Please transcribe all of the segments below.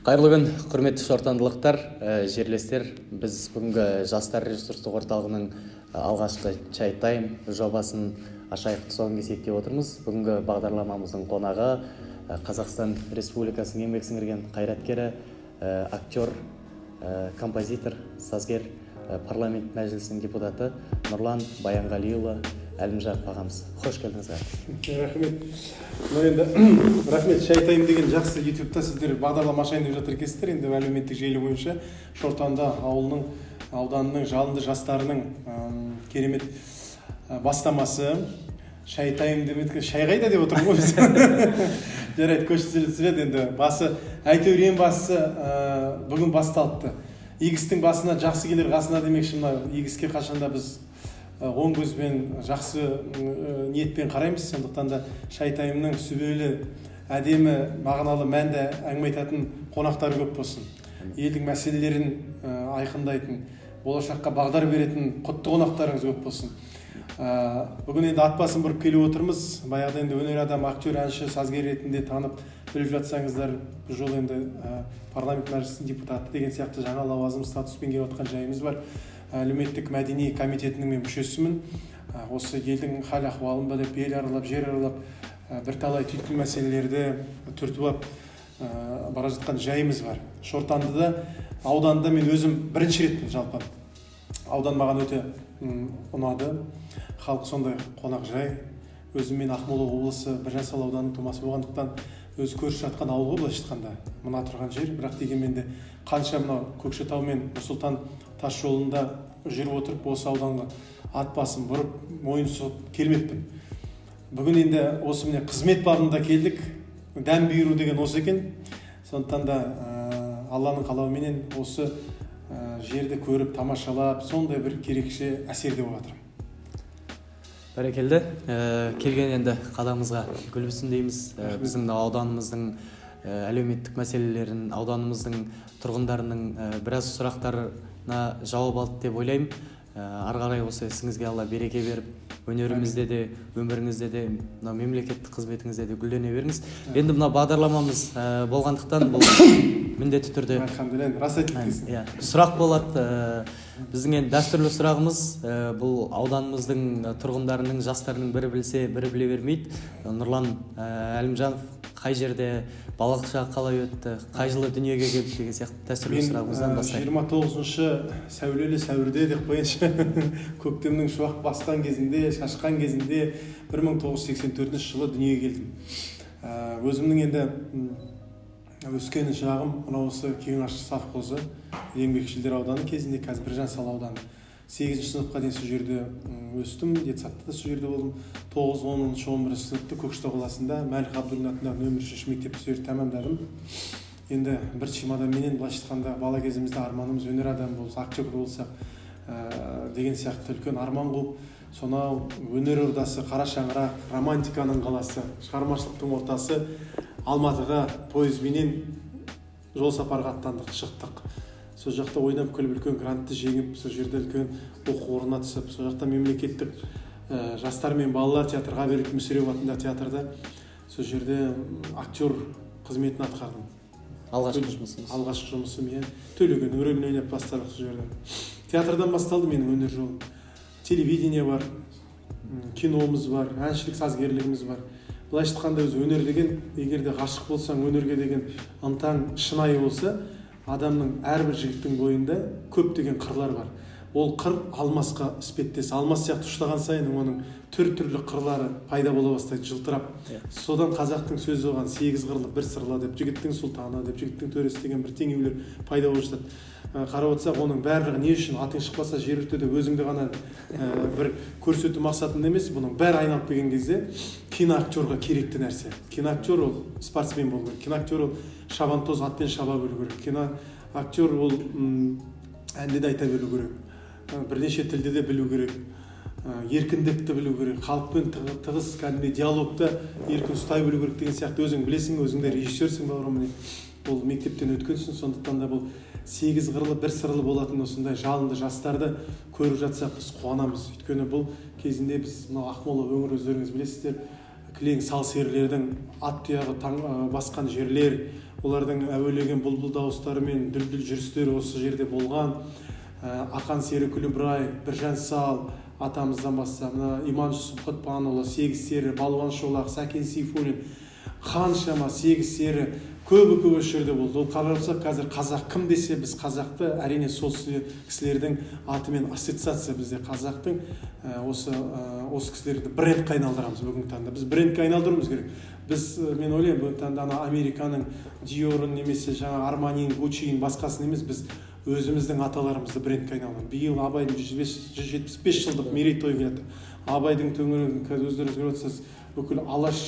Қайырлы күн, құрметті шортандылықтар, жерлестер. Біз бүгінгі жастар ресурстық орталығының алғашқы чай тайм жобасын ашайық тұсауын кесейік деп отырмыз. Бүгінгі бағдарламамыздың қонағы Қазақстан Республикасының еңбек сіңірген қайраткері, актер, композитор, сазгер, парламент мәжілісінің депутаты Нұрлан Баянғалиұлы Әлімжанов ағамыз. Қош келдіңіз. Рахмет. Енді рахмет, шай тайм деген жақсы ютубта сіздер бағдарлама ашайын деп жатыр екенсіздер. Енді әлеуметтік желі бойынша Шортанды ауылының, ауданының жалынды жастарының керемет бастамасы. Шай тайм деп шай қайда деп отырмын ғой біз. Жарайды, көшіріледі енді. Басы әйтеуір ең бастысы бүгін басталыпты. Егістің басына жақсы келер қасына демекші, мына егіске қашанда біз оң көзбен жақсы ниетпен қараймыз. Сондықтан да шай тайымның сүбелі, әдемі, мағыналы, мәнді әңгіме айтатын қонақтары көп болсын. Елдің мәселелерін айқындайтын, болашаққа бағдар беретін құтты қонақтарыңыз көп болсын. Бүгін енді ат басын бұрып келіп отырмыз. Баяғыда енді өнер адам, актер, әнші, сазгер ретінде танып біліп жатсаңыздар, бұл жол енді парламент мәжілісінің депутаты деген сияқты жаңа лауазым статуспен келіп отқан жайымыз бар. Әлеуметтік мәдени комитетінің мен мүшесімін. Осы елдің хал ахуалын біліп, ел аралап, жер аралап, бірталай түйткіл мәселелерді түртіп бара жатқан жайымыз бар. Шортандыда, ауданда мен өзім бірінші рет жалпы. Аудан маған өте ұнады. Халық сондай қонақ жай. Өзім мен Ақмола облысы Біржан-Сал ауданының тумасы болғандықтан өзі көрші жатқан ауылға былайша айтқанда мына тұрған жер. Бірақ дегенмен де қанша мынау Көкшетау мен Нұр-Сұлтан тас жолында жүріп отырып осы ауданға ат басын бұрып мойын сұғып келмеппін. Бүгін енді осы міне қызмет бабында келдік. Дәм беру деген осы екен. Сондықтан да Алланың қалауыменен осы жерді көріп тамашалап сондай бір керекше әсерде болып жатырмын. Бәрекелді. Келген енді қадамымызға гүл үстін дейміз. Біздің ауданымыздың әлеуметтік мәселелерін, ауданымыздың тұрғындарының біраз сұрақтарына жауап алды деп ойлаймын. Ары қарай осы ісіңізге Алла береке беріп, өнеріңізде де, өміріңізде де, мемлекеттік қызметіңізде де гүлдене беріңіз. Енді мына бағдарламамыз болғандықтан бұл міндетті түрде сұрақ болады. Біздің енді дәстүрлі сұрағымыз бұл ауданымыздың тұрғындарының, жастарының бірі білсе, бірі біле бермейді. Нұрлан Әлімжанов қай жерде, балалық шағы қалай өтті, қай жылы дүниеге келді деген сияқты дәстүрлі сұрағымыздан бастайық. 29-шы сәулелі сәуірде деп қояйыншы, көктемнің шуақ басқан кезінде, шашқан кезінде 1984 жылы дүниеге келдім. Өзімнің енді өскен жағым мынау осы Кеңаш совхозы, еңбекшілдер ауданы кезінде, қазір Біржан-Сал ауданы. 8-ші сыныпқа дейін сол жерде өстім, детсадта да сол жерде болдым. 9, 10, 11 сыныпты Көкшетау қаласында Мәлік Ғабдуллин атындағы нөмір 3 мектепті сол жерде тәмамдадым. Енді бір чемоданменен былайша айтқанда бала кезімізде арманымыз өнер адамы болса, актер болсақ деген сияқты үлкен арман қуып, сонау өнер ордасы, қара шаңырақ, романтиканың қаласы, шығармашылықтың ортасы Алматыға пойызбенен жол сапарға аттандық, шықтық. Сол жақта ойнап күліп үлкен грантты жеңіп, сол жерде үлкен оқу орнына түсіп, сол жақта мемлекеттік жастар мен балалар театрға беріліп, Мүсіреп атындағы театрда сол жерде актер қызметін атқардым. Алғашқы жұмысым, Төлеген рөлін ойнап бастадық сол жерде. Театрдан басталды менің өнер жолым. Телевидение бар, киномыз бар, әншілік, сазгерлігіміз бар. Былайша айтқанда өзі өнер деген, егер де ғашық болсаң, өнерге деген ынтаң шынайы болса, адамның әрбір жігіттің бойында көптеген қырлар бар. Ол қыр алмасқа іспеттес. Алмас сияқты ұштаған сайын оның түрлі қырлары пайда бола бастайды, жылтырап. Содан қазақтың сөзі оған 8 қырлы бір сырлы деп, жігіттің сұлтаны деп, жігіттің төресі деген бір теңеулер пайда болып жатады. Қарап отырсақ, оның барлығы не үшін? Атың шықпаса жер өртеді, өзіңді ғана бір көрсету мақсатында емес, бұның бәрі айналып келген кезде киноактерға керекті нәрсе. Киноактер ол спортсмен болу керек. Киноактер ол шабандоз, атпен шаба білу керек. Киноактер ол әнде де айта білу керек. Бірнеше тілде де білу керек. Еркіндікті білу керек. Халықпен тығыз кәдімгі диалогты еркін ұстай білу керек деген сияқты. Өзің білесің, өзіңде режиссерсің бауырым. Ол мектептен өткенсің, сондықтан да бұл 8 қырлы бір сырлы болатын осындай жалынды жастарды көріп жатсақ біз қуанамыз. Өйткені бұл кезінде біз Ақмола өңірі өздеріңіз білесіздер, кілең сал серілердің ат тұяғы басқан жерлер, олардың әуелеген бұлбұл дауыстары мен дүлдүл жүрістері осы жерде болған. Ақан сері Күлібрай, Біржан Сал атамыздан басса, мына Иман Сұбқытпанұлы, Сегіз сері, Балуан Шолақ, Сәкен Сейфуллин, қаншама сегіз сері көбі жерде болды. Ол қарасақ, қазір қазақ кім десе, біз қазақты әрине сол кісілердің атымен ассоциация, бізде қазақтың осы кісілерді брендке айналдырамыз бүгінгі таңда. Біз брендке айналдыруымыз керек. Біз, мен ойлаймын, бүгінгі таңда Американың Диорын немесе жаңа Арманин, Гуччиін басқасын емес, біз өзіміздің аталарымызды брендке айналдырып. Биыл Абайдың 175 жылдық мерейтойы келеді. Абайдың төңірегін қазір өздеріңіз көріп отырсыз, бүкіл Алаш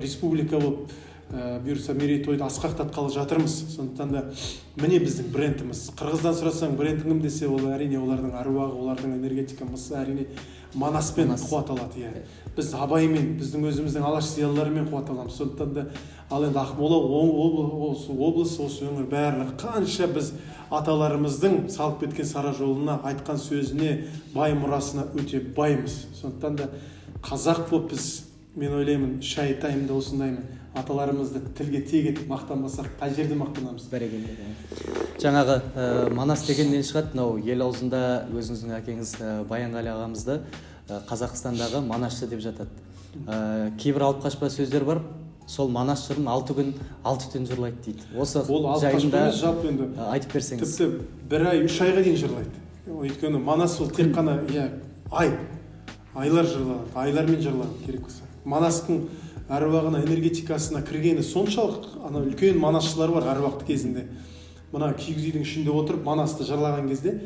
республика болып бұйырса мерейтойды асқақтатқалы жатырмыз. Сондықтан да міне біздің брендіміз. Қырғыздан сұрасаң брендің кім десе, ол әрине олардың аруағы, олардың энергетикасы әрине Манаспен қуатталады. Біз Абаймен, біздің өзіміздің Алаш зиялыларымен қуатталамыз. Сондықтан да ал енді Ақмола облыс, осы өңір барлығы қанша біз аталарымыздың салып кеткен сара жолына, айтқан сөзіне, бай мұрасына өте баймыз. Сондықтан да қазақ болып біз, мен ойлаймын, шай тайымда осындаймын. Аталарымызды тілге тиек етіп мақтанбасақ, қай жерде мақтанамыз? Бәрекелді. Жаңағы Манас дегеннен шығады, мынау ел аузында өзіңіздің әкеңіз Баянғали ағамызды Қазақстандағы Манасшы деп жатады. Кейбір алып қашпа сөздер бар, сол Манас жырын 6 күн 6 түн жырлайды дейді. Осы жайында айтып берсеңіз. Тіпті 1 ай 3 айға дейін жырлайды. Өйткені Манас ол тек қана айлар жырланады, айлармен жырланады керек болса. Манастың әруағына, энергетикасына кіргені соншалық, ана үлкен манасшылар бар әруақты кезінде. Мына киіз үйдің ішінде отырып Манасты жырлаған кезде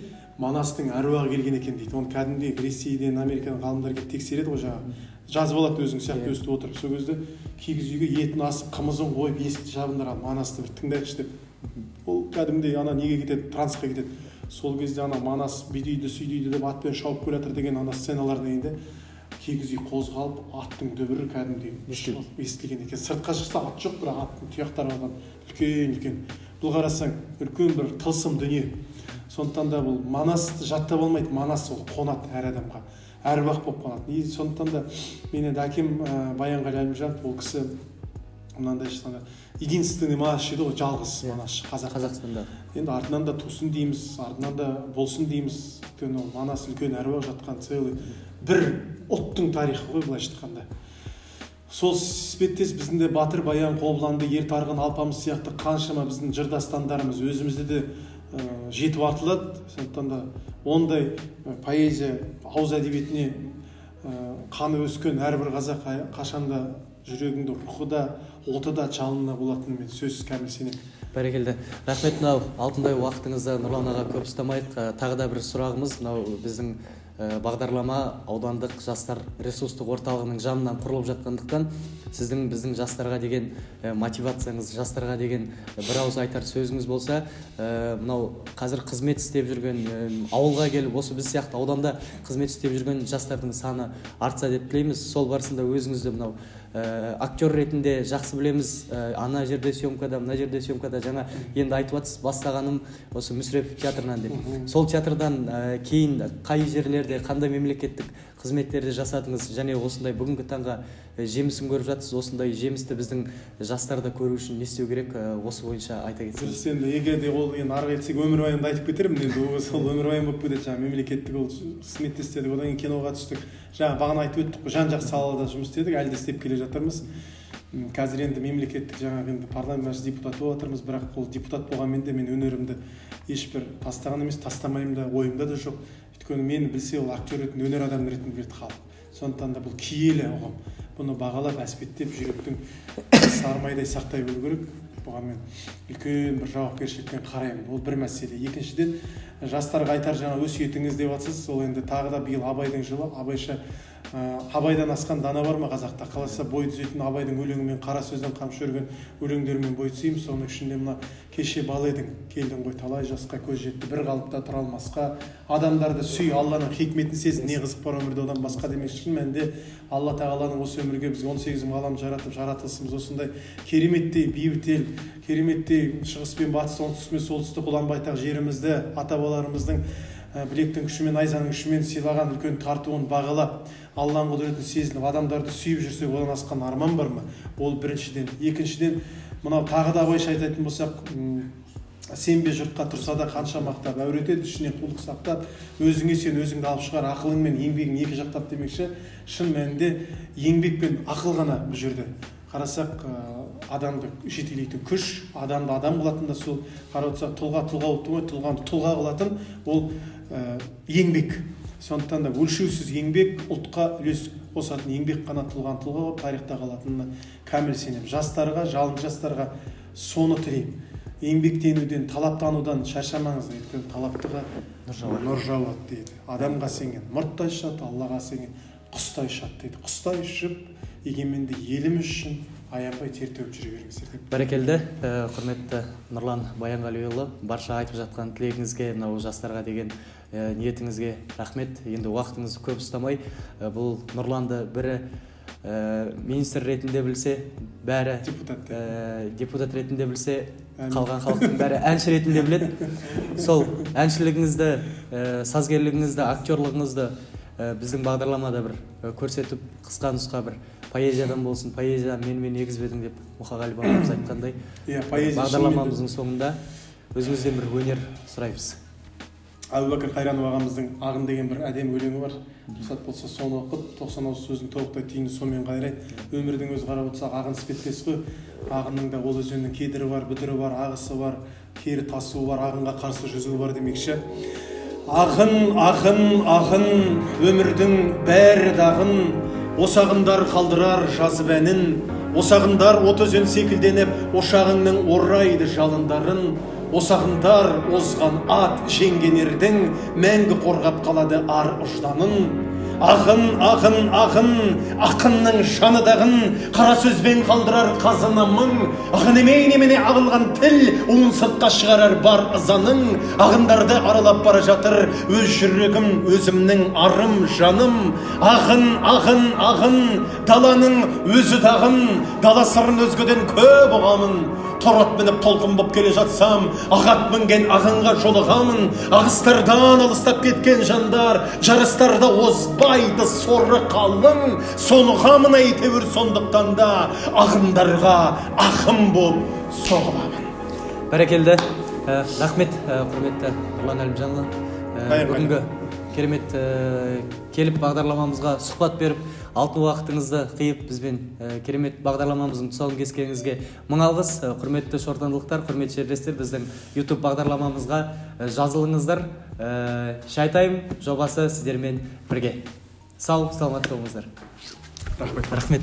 Манастың әруағы келген екен дейді. Оны кәдімгі Ресейден, Америкадан ғалымдар келіп тексереді, ол жаңағы жазып алады өзің сияқты өстіп отырып. Сол кезде киіз үйге етін асып, қымызын қойып, есікті жабындырған Манасты бір тыңдайықшы деп. Ол кәдімгідей ана неге кетеді, трансқа кетеді. Сол кезде ана Манас бүйдейді, сүйдейді деп атпен шауып келе жатыр деген ана сценалардан енді киіз үй қозғалып, аттың дүбірі кәдімгідей естілген екен. Сыртқа шықса ат жоқ, бірақ аттың тұяқтары алған үлкен. Бұл қарасаң үлкен бір тылсым дүние. Сондықтан да бұл Манасты жаттап алмайды. Манас ол қонады әр адамға, әруақ болып қонады. Сондықтан да мен енді әкем Баянғали Әлімжанов, ол кісі мынандай единственный манасшы еді ғой, жалғыз манасшы Қазақстанда. Енді артынан да тусын дейміз, артынан да болсын дейміз. Өйткені ол Манас үлкен әруақ жатқан целый бір ұлттың тарихы ғой былайша айтқанда. Сол іспеттес біздің де Батыр Баян, Қобыланды, Ертарғын, Алпамыс сияқты қаншама біздің жырдастандарымыз өзімізде де жетіп артылады. Сондықтан да ондай поэзия, ауыз әдебиетіне қаны өскен әрбір қазақ қашанда жүрегінде рухы да, оты да жалынына болатынын мен сөзсіз кәміл сенемін. Бәрекелді. Рахмет, мынау алтындай уақытыңызды Нұрлан аға көп ұстамайық. Тағы да бір сұрағымыз, мынау біздің бағдарлама аудандық жастар ресурстық орталығының жанынан құрылып жатқандықтан сіздің біздің жастарға деген мотивацияңыз, жастарға деген бір ауыз айтар сөзіңіз болса, мынау қазір қызмет істеп жүрген, ауылға келіп осы біз сияқты ауданда қызмет істеп жүрген жастардың саны артса деп тілейміз. Сол барысында өзіңізді мынау актер ретінде жақсы білеміз, ана жерде съемкада, мына жерде съемкада, жаңа енді айтып жатсыз, бастағаным осы Мүсірепов театрынан деп. Сол театрдан кейін қай жерлерде, қандай мемлекеттік қызметтерді жасадыңыз, және осындай бүгінгі таңға жемісін көріп жатсыз. Осындай жемісті біздің жастарды көру үшін не істеу керек, осы бойынша айта кетсеңіз. Біз енді егер де ол енді ары кетсек өмірбаянды айтып кетермін, енді сол өмірбаян болып кетеді. Жаңа мемлекеттік ол қызметте істедік, одан кейін киноға түстік. Жаңа бағана айтып өттік, жан-жақты салада жұмыс істедік, әлі де істеп келе жатырмыз. Қазір енді мемлекеттік жаңағы енді парламент мәжіліс депутаты болып жатырмыз, бірақ ол депутат болғанмен де мен өнерімді ешбір тастаған емес, тастамаймын да, ойымда да жоқ. Өйткені мені білсе ол актер ретінде, өнер адамы ретінде біледі халық. Сондықтан да бұл киелі ұғым. Бұны бағалап, әспеттеп, жүректің сармайдай сақтай білу керек. Бұған мен үлкен бір жауапкершілікпен қараймын. Ол бір мәселе. Екіншіден, жастарға айтар жаңа өсиетіңіз деп жатсыз. Ол енді тағы да биыл Абайдың жылы. Абайдан асқан дана бар ма қазақта? Қаласа бой түзейтін Абайдың өлеңімен, қара сөзден қамшы өрген өлеңдерімен бой түзеймін. Соның ішінде мына кеше бал едің, келдің ғой талай жасқа, көз жетті бір қалыпта тұра алмасқа, адамдарды сүй, Алланың хикметін сезін, не қызық бар өмірде одан басқа демек. Шын мәнінде Алла тағаланың осы өмірге бізге 18 мың ғалам жаратып, жаратылысымыз осындай кереметтей бейбіт ел, кереметтей шығыс пен батыс, оңтүстік пен солтүстік ұлан байтақ жерімізді ата-бабаларымыздың білектің күшімен, найзаның күшімен сыйлаған үлкен тартуын бағалап, Алланың құдіретін сезініп, адамдарды сүйіп жүрсек, одан асқан арман бар ма? Ол біріншіден. Екіншіден, мынау тағы да абайша айтатын болсақ, сенбе жұртқа тұрса да қанша мақтап, әуретеді ішіне қулық сақтап, өзіңе сен өзіңді алып шығар, ақылың мен еңбегің екі жақтап демекші, шын мәнінде еңбек пен ақыл ғана бұл жерде. Қарасақ, адамды жетелейтін күш, адамды адам қылатын да сол, қарап отырсақ, тұлға болыпты ғой, тұлғаны тұлға қылатын ол еңбек. Сондықтан да өлшеусіз еңбек, ұлтқа үлес қосатын еңбек қана тұлғаны тұлға болып тарихта қалатынына кәміл сенемін. Жастарға, жалын жастарға соны тілеймін. Еңбектенуден, талаптанудан шаршамаңыздар. Өйткені талаптыға нұр жауады дейді. Адамға сенген мұрттай ұшады, Аллаға сенген құстай ұшады дейді. Құстай ұшып, егеменді еліміз үшін аянбай тер төгіп жүре беріңіздер деп. Бәрекелді, құрметті Нұрлан Баянғалиұлы, барша айтып жатқан тілегіңізге, мынау жастарға деген ниетіңізге рахмет. Енді уақытыңызды көп ұстамай, бұл Нұрланды бірі министр ретінде білсе, бәрі депутат ретінде білсе, қалған халықтың бәрі әнші ретінде біледі. Сол әншілігіңізді, сазгерлігіңізді, актерлығыңызды біздің бағдарламада бір көрсетіп, қысқа нұсқа бір поэзиядан болсын, поэзия менімен егізбедің деп Мұқағали бабамыз айтқандай, бағдарламамыздың соңында өзіңізден бір өнер сұраймыз. Әбубәкір Қайранов ағамыздың Ағын деген бір әдемі өлеңі бар. Рұқсат болса соны оқып, 90 ауыз сөздің толықтай түйінді сонымен қайрайды. Өмірдің өзі қарап отырсақ, ағын іспеттес қой. Ағынның да ол өзеннің кедірі бар, бүдірі бар, ағысы бар, кері тасуы бар, ағынға қарсы жүзуі бар демекші. Ағын, ағын, ағын, өмірдің бәрі дағын, осағындар қалдырар жазып әнін, осағындар от өзен секілденіп, ошағыңның орайды жалындарын, осағындар озған ат жеңген ердің, мәңгі қорғап қалады ар ұжданын. Ағын, ағын, ағын, ақынның шаныдағын, қара сөзбен қалдырар қазына мың, ағын емей немене ағылған тіл, уын сыртқа шығарар бар ызаның. Ағындарды аралап бара жатыр өз жүрегім, өзімнің арым, жаным. Ағын, ағын, ағын, даланың өзі дағын, дала сырын өзгеден көп ұғамын. Торат мініп толқын боп келе жатсам, ағат мінген ағынға жолығамын. Ағыстардан алыстап кеткен жандар, жарыстарда озбайды соры қалың. Сонығамын әйтеуір сондықтан да, ағындарға ақын боп соғыламын. Бәрекелді, рахмет құрметті Нұрлан Әлімжанұлы. Бүгінгі керемет келіп бағдарламамызға сұхбат беріп, алтын уақытыңызды қиып бізбен керемет бағдарламамыздың тұсауын кескеніңізге мың алғыс. Құрметті шортандылықтар, құрметті жерлестер, біздің YouTube бағдарламамызға жазылыңыздар. Шайтайым жобасы сіздермен бірге. Сау, саламатты болыңыздар. Рахмет.